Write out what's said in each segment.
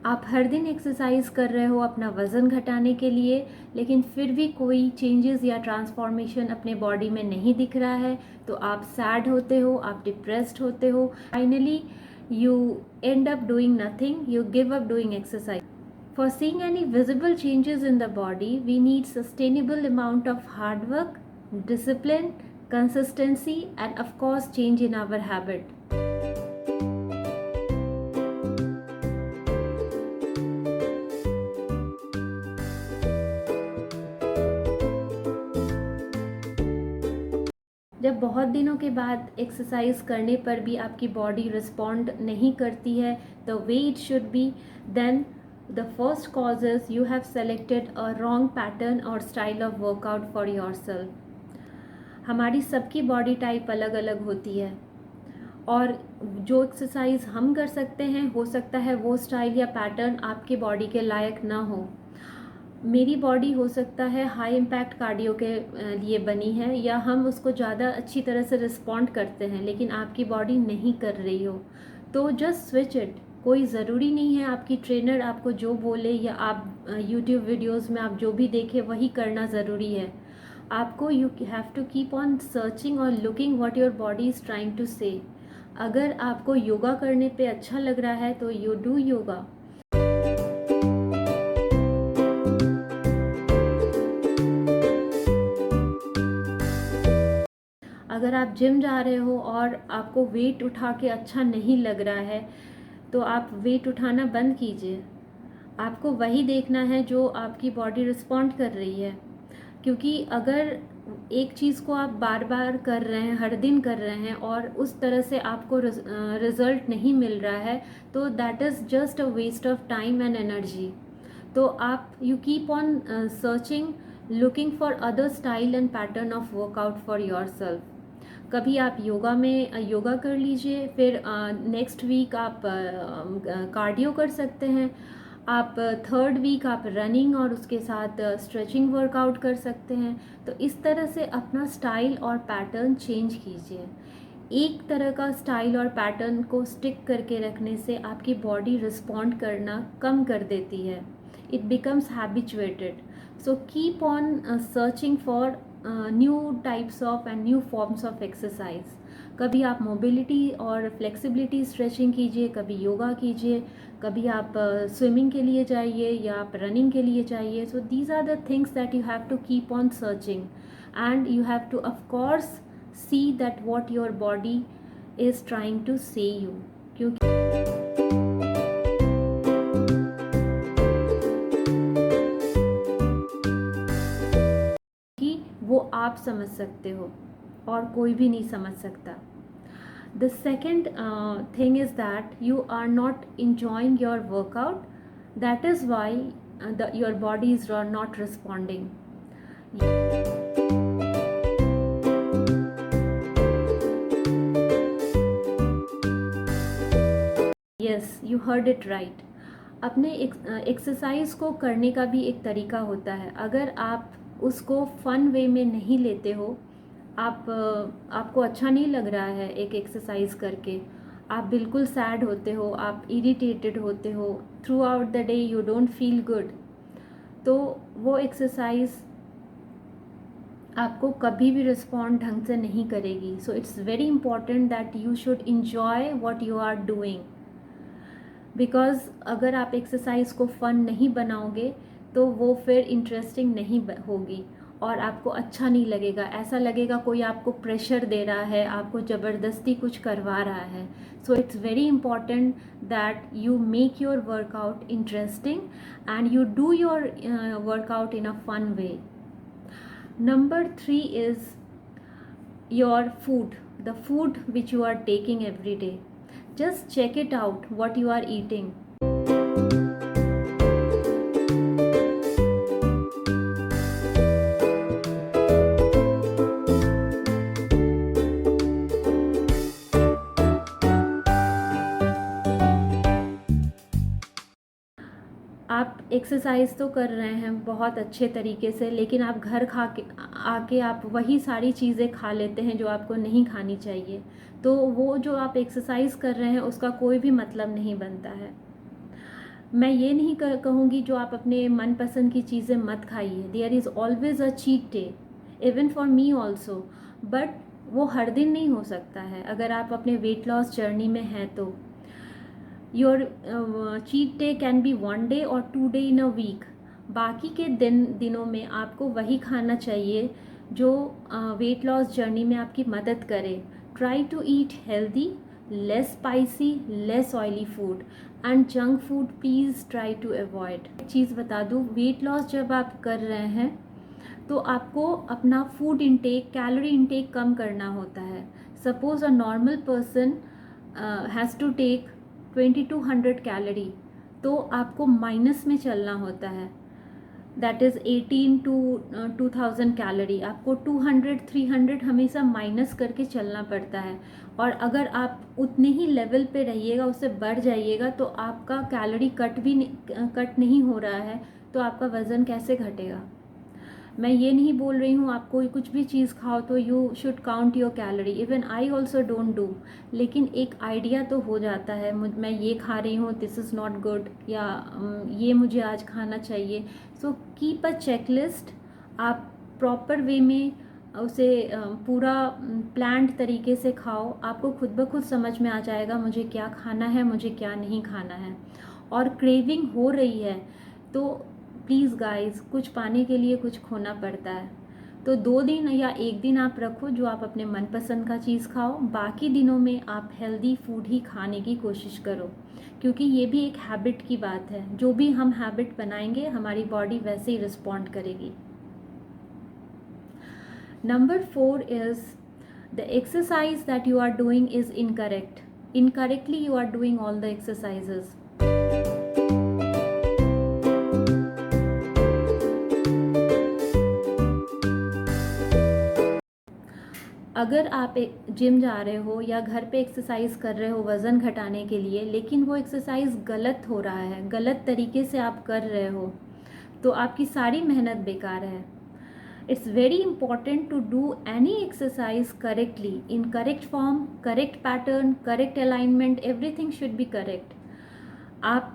आप हर दिन एक्सरसाइज कर रहे हो अपना वज़न घटाने के लिए, लेकिन फिर भी कोई चेंजेस या ट्रांसफॉर्मेशन अपने बॉडी में नहीं दिख रहा है, तो आप सैड होते हो, आप डिप्रेस्ड होते हो। Finally you and up doing nothing, you give up doing exercise. For seeing any visible changes in the body, we need sustainable amount of hard work, discipline, consistency, and of course change in our habit. जब बहुत दिनों के बाद exercise करने पर भी आपकी body respond नहीं करती है the way it should be, then the first cause is you have selected a wrong pattern और style of workout for yourself. हमारी सबकी बॉडी टाइप अलग अलग होती है और जो एक्सरसाइज हम कर सकते हैं हो सकता है वो स्टाइल या पैटर्न आपके बॉडी के लायक ना हो। मेरी बॉडी हो सकता है हाई इम्पैक्ट कार्डियो के लिए बनी है या हम उसको ज़्यादा अच्छी तरह से रिस्पॉन्ड करते हैं, लेकिन आपकी बॉडी नहीं कर रही हो, तो जस्ट स्विच इट। कोई ज़रूरी नहीं है आपकी ट्रेनर आपको जो बोले या आप यूट्यूब वीडियोस में आप जो भी देखें वही करना ज़रूरी है। आपको you have to keep on searching और looking what your body is trying to say. अगर आपको योगा करने पे अच्छा लग रहा है तो यू डू योगा। अगर आप जिम जा रहे हो और आपको वेट उठा के अच्छा नहीं लग रहा है तो आप वेट उठाना बंद कीजिए। आपको वही देखना है जो आपकी बॉडी रिस्पॉन्ड कर रही है, क्योंकि अगर एक चीज़ को आप बार बार कर रहे हैं, हर दिन कर रहे हैं और उस तरह से आपको रिज़ल्ट नहीं मिल रहा है तो that is just a waste of time and energy. तो आप you keep on searching, looking for other style and pattern of workout for yourself. कभी आप योगा में योगा कर लीजिए, फिर नेक्स्ट वीक आप कार्डियो कर सकते हैं, आप थर्ड वीक आप रनिंग और उसके साथ स्ट्रेचिंग वर्कआउट कर सकते हैं। तो इस तरह से अपना स्टाइल और पैटर्न चेंज कीजिए। एक तरह का स्टाइल और पैटर्न को स्टिक करके रखने से आपकी बॉडी रिस्पॉन्ड करना कम कर देती है, it becomes habituated. So keep on searching for new types of and new forms of exercise. कभी आप मोबिलिटी और फ्लेक्सिबिलिटी स्ट्रेचिंग कीजिए, कभी योगा कीजिए, कभी आप स्विमिंग के लिए जाइए या आप रनिंग के लिए जाइए। So these are the things that you have to keep on searching and you have to of course see that what your body is trying to say you, क्योंकि वो आप समझ सकते हो और कोई भी नहीं समझ सकता। The second thing is that you are not enjoying your workout, that is why your body is not responding. Yes, you heard it right. अपने एक्सरसाइज को करने का भी एक तरीका होता है। अगर आप उसको फन वे में नहीं लेते हो, आपको अच्छा नहीं लग रहा है एक एक्सरसाइज करके, आप बिल्कुल सैड होते हो, आप इरिटेटेड होते हो, through out the day you don't feel good, तो वो एक्सरसाइज आपको कभी भी रिस्पॉन्ड ढंग से नहीं करेगी। So it's very important that you should enjoy what you are doing, because अगर आप एक्सरसाइज को फ़न नहीं बनाओगे तो वो फिर इंटरेस्टिंग नहीं होगी और आपको अच्छा नहीं लगेगा। ऐसा लगेगा कोई आपको प्रेशर दे रहा है, आपको ज़बरदस्ती कुछ करवा रहा है। So it's very important that you make your workout interesting and you do your workout in a fun way. Number 3 is your food, the food which you are taking every day. Just check it out what you are eating. आप exercise तो कर रहे हैं बहुत अच्छे तरीके से, लेकिन आप घर खा के आके आप वही सारी चीज़ें खा लेते हैं जो आपको नहीं खानी चाहिए, तो वो जो आप एक्सरसाइज कर रहे हैं उसका कोई भी मतलब नहीं बनता है। मैं ये नहीं कहूँगी जो आप अपने मनपसंद की चीज़ें मत खाइए, there is always a cheat day, even for me also, but वो हर दिन नहीं हो सकता है। अगर आप अपने वेट लॉस जर्नी में हैं तो your cheat day can be 1 day और 2 डे इन अ वीक। बाकी के दिनों में आपको वही खाना चाहिए जो वेट लॉस जर्नी में आपकी मदद करे। Try to eat healthy, less spicy, less oily food, and junk food please try to avoid. एक चीज़ बता दूँ, वेट लॉस जब आप कर रहे हैं तो आपको अपना फूड इंटेक, कैलोरी इंटेक कम करना होता है। Suppose a normal person has to take 20 to 100 calorie, तो आपको माइनस में चलना होता है, दैट इज़ 18 to 2000 कैलोरी। आपको 200-300 हमेशा माइनस करके चलना पड़ता है, और अगर आप उतने ही लेवल पे रहिएगा, उससे बढ़ जाइएगा तो आपका कैलोरी कट नहीं हो रहा है, तो आपका वज़न कैसे घटेगा। मैं ये नहीं बोल रही हूँ आप कोई कुछ भी चीज़ खाओ तो you should count your calorie, even I also don't do, लेकिन एक आइडिया तो हो जाता है, मैं ये खा रही हूँ, दिस इज़ नॉट गुड, या ये मुझे आज खाना चाहिए। सो कीप अ चेकलिस्ट, आप प्रॉपर वे में उसे पूरा प्लान्ड तरीके से खाओ, आपको खुद ब खुद समझ में आ जाएगा मुझे क्या खाना है, मुझे क्या नहीं खाना है। और क्रेविंग हो रही है तो प्लीज़ गाइस, कुछ पाने के लिए कुछ खोना पड़ता है, तो 2 दिन या 1 दिन आप रखो जो आप अपने मनपसंद का चीज़ खाओ, बाकी दिनों में आप हेल्दी फूड ही खाने की कोशिश करो, क्योंकि ये भी एक हैबिट की बात है। जो भी हम हैबिट बनाएंगे हमारी बॉडी वैसे ही रिस्पॉन्ड करेगी। Number 4 is the exercise that you are doing is incorrect. Incorrectly you are doing all the exercises. अगर आप जिम जा रहे हो या घर पे एक्सरसाइज कर रहे हो वज़न घटाने के लिए, लेकिन वो एक्सरसाइज गलत हो रहा है, गलत तरीके से आप कर रहे हो, तो आपकी सारी मेहनत बेकार है। It's very important to do any exercise correctly, in correct form, correct pattern, correct alignment, everything should be correct. आप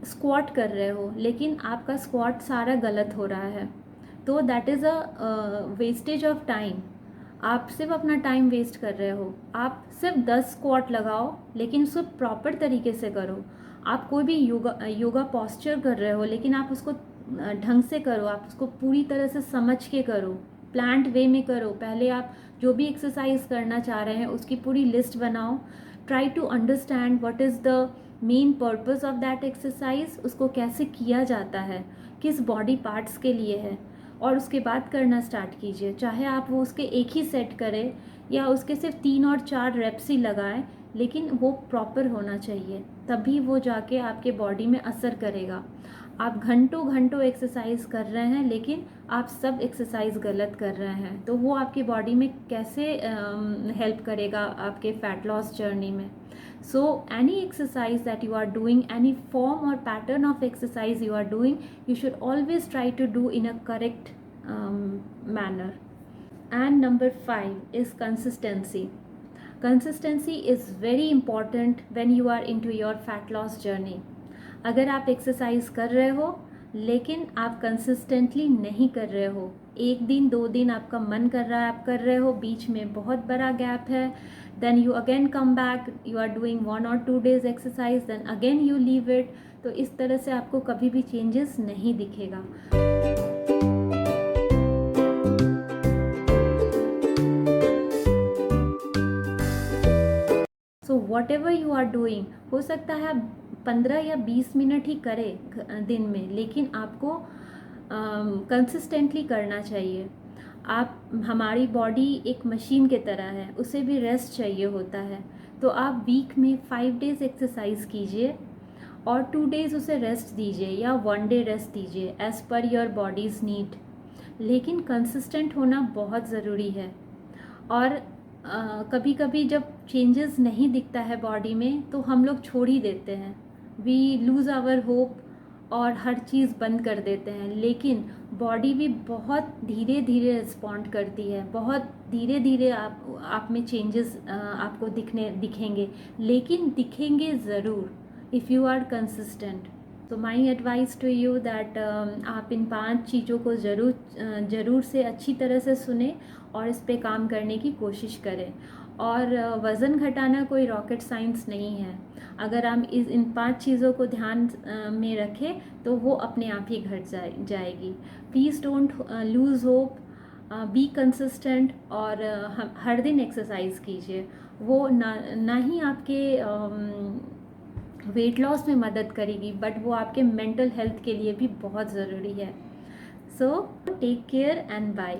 स्क्वाट कर रहे हो लेकिन आपका स्क्वाट सारा गलत हो रहा है, तो that is a wastage of time. आप सिर्फ अपना टाइम वेस्ट कर रहे हो। आप सिर्फ 10 स्क्वाट लगाओ, लेकिन उसको प्रॉपर तरीके से करो। आप कोई भी योगा पॉस्चर कर रहे हो, लेकिन आप उसको ढंग से करो, आप उसको पूरी तरह से समझ के करो, प्लान्ड वे में करो। पहले आप जो भी एक्सरसाइज करना चाह रहे हैं उसकी पूरी लिस्ट बनाओ। Try to understand what is the main purpose of that exercise, उसको कैसे किया जाता है, किस बॉडी पार्ट्स के लिए है, और उसके बाद करना स्टार्ट कीजिए। चाहे आप वो उसके एक ही सेट करें या उसके सिर्फ 3 और 4 रेप्स ही लगाएं, लेकिन वो प्रॉपर होना चाहिए, तभी वो जाके आपके बॉडी में असर करेगा। आप घंटों घंटों एक्सरसाइज कर रहे हैं लेकिन आप सब एक्सरसाइज गलत कर रहे हैं, तो वो आपके बॉडी में कैसे हेल्प करेगा आपके फैट लॉस जर्नी में। So any exercise that you are doing, any form or pattern of exercise you are doing, you should always try to do in a correct manner. And number 5 is consistency. Consistency is very important when you are into your fat loss journey. अगर आप exercise कर रहे हो लेकिन आप consistently नहीं कर रहे हो, 1 दिन 2 दिन आपका मन कर रहा है, आप कर रहे हो, बीच में बहुत बड़ा गैप है, then you again come back, you are doing 1 or 2 days exercise, then again you leave it, तो इस तरह से आपको कभी भी चेंजेस नहीं दिखेगा। So whatever you are doing, हो सकता है आप 15 या 20 मिनट ही करें दिन में, लेकिन आपको कंसिस्टेंटली करना चाहिए। हमारी बॉडी एक मशीन की तरह है, उसे भी रेस्ट चाहिए होता है, तो आप वीक में 5 डेज़ एक्सरसाइज कीजिए और 2 डेज़ उसे रेस्ट दीजिए या 1 डे रेस्ट दीजिए, as per your bodies need. लेकिन कंसिस्टेंट होना बहुत ज़रूरी है। और कभी कभी जब चेंजेस नहीं दिखता है बॉडी में तो हम लोग छोड़ ही देते हैं, वी लूज़ आवर होप और हर चीज़ बंद कर देते हैं। लेकिन बॉडी भी बहुत धीरे धीरे रिस्पॉन्ड करती है, बहुत धीरे धीरे आप में चेंजेस आपको दिखेंगे, लेकिन दिखेंगे ज़रूर। if you are consistent. तो my advice to you that आप इन 5 चीज़ों को ज़रूर से अच्छी तरह से सुने और इस पे काम करने की कोशिश करें। और वज़न घटाना कोई रॉकेट साइंस नहीं है। अगर हम इन 5 चीज़ों को ध्यान में रखें तो वो अपने आप ही घट जाएगी। Please don't lose hope, be consistent और हर दिन एक्सरसाइज कीजिए। वो ना ही आपके वेट लॉस में मदद करेगी, बट वो आपके मेंटल हेल्थ के लिए भी बहुत ज़रूरी है। So take care and bye.